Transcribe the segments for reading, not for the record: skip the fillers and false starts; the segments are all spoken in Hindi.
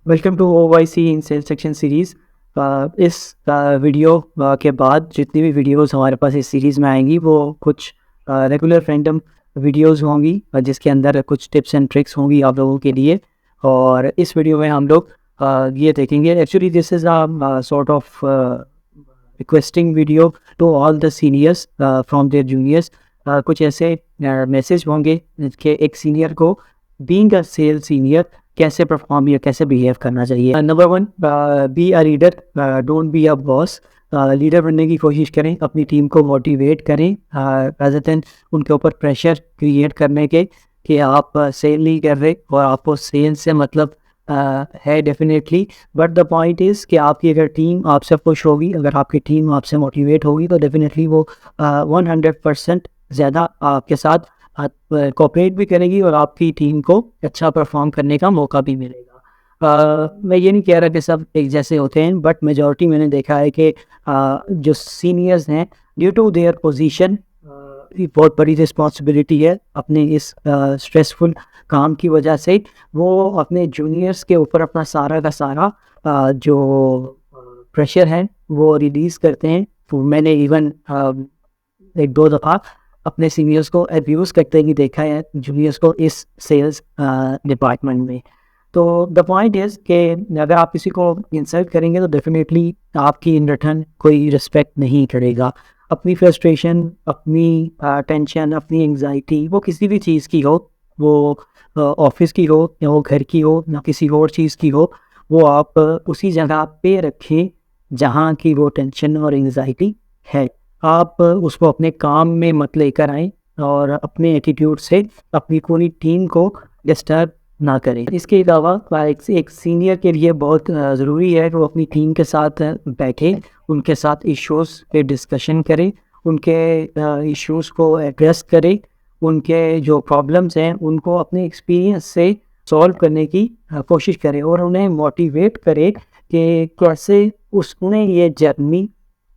Welcome to OYC in sales section series. इस वीडियो के बाद जितनी भी वीडियोस हमारे पास इस सीरीज़ में आएंगी वो कुछ रेगुलर रैंडम वीडियोस होंगी, जिसके अंदर कुछ टिप्स एंड ट्रिक्स होंगी आप लोगों के लिए। और इस वीडियो में हम लोग ये देखेंगे। Actually this is a sort of requesting video to all the seniors from their juniors. कुछ ऐसे मैसेज होंगे कि एक सीनियर को बीइंग अ सेल सीनियर कैसे परफॉर्म या कैसे बिहेव करना चाहिए। Number one, be a leader, don't be a boss. Leader बनने की कोशिश करें, अपनी टीम को मोटिवेट करें rather than उनके ऊपर प्रेशर क्रिएट करने के कि आप सेल नहीं कर रहे और आपको सेल से मतलब है definitely. But the point is कि आपकी अगर टीम आपसे खुश होगी, अगर आपकी टीम आपसे मोटिवेट होगी तो डेफिनेटली वो 100% ज़्यादा आपके साथ कोऑपरेट भी करेगी और आपकी टीम को अच्छा परफॉर्म करने का मौका भी मिलेगा। मैं ये नहीं कह रहा कि सब एक जैसे होते हैं, बट मेजॉरिटी मैंने देखा है कि जो सीनियर्स हैं, ड्यू टू देयर पोजीशन, ये बहुत बड़ी रिस्पॉन्सिबिलिटी है अपने इस स्ट्रेसफुल काम की वजह से। वो अपने जूनियर्स के ऊपर अपना सारा का सारा जो प्रेशर है वो रिलीज़ करते हैं। तो मैंने इवन एक दो दफ़ा अपने सीनियर्स को अब्यूज़ करते भी देखा है, जूनियर्स को इस सेल्स डिपार्टमेंट में। तो द पॉइंट इज़ कि अगर आप किसी को इंसल्ट करेंगे तो डेफिनेटली आपकी इन रिटर्न कोई रिस्पेक्ट नहीं करेगा। अपनी फ्रस्ट्रेशन, अपनी टेंशन, अपनी एंग्जाइटी, वो किसी भी चीज़ की हो, वो ऑफिस की हो या वो घर की हो या किसी और चीज़ की हो, वो आप उसी जगह पे रखें जहाँ की वो टेंशन और एंग्जाइटी है। आप उसको अपने काम में मत लेकर आएँ और अपने एटीट्यूड से अपनी पूरी टीम को डिस्टर्ब ना करें। इसके अलावा एक सीनियर के लिए बहुत ज़रूरी है कि वो अपनी टीम के साथ बैठे, उनके साथ इश्यूज़ पे डिस्कशन करें, उनके इश्यूज़ को एड्रेस करें, उनके जो प्रॉब्लम्स हैं उनको अपने एक्सपीरियंस से सॉल्व करने की कोशिश करें और उन्हें मोटिवेट करें कि कैसे उन्हें ये जर्नी,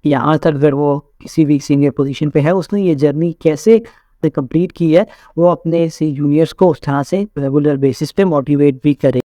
यहाँ तक अगर वो किसी भी सीनियर पोजीशन पे है, उसने ये जर्नी कैसे कंप्लीट की है, वो अपने सी जूनियर्स को उस तरह से रेगुलर बेसिस पे मोटिवेट भी करे।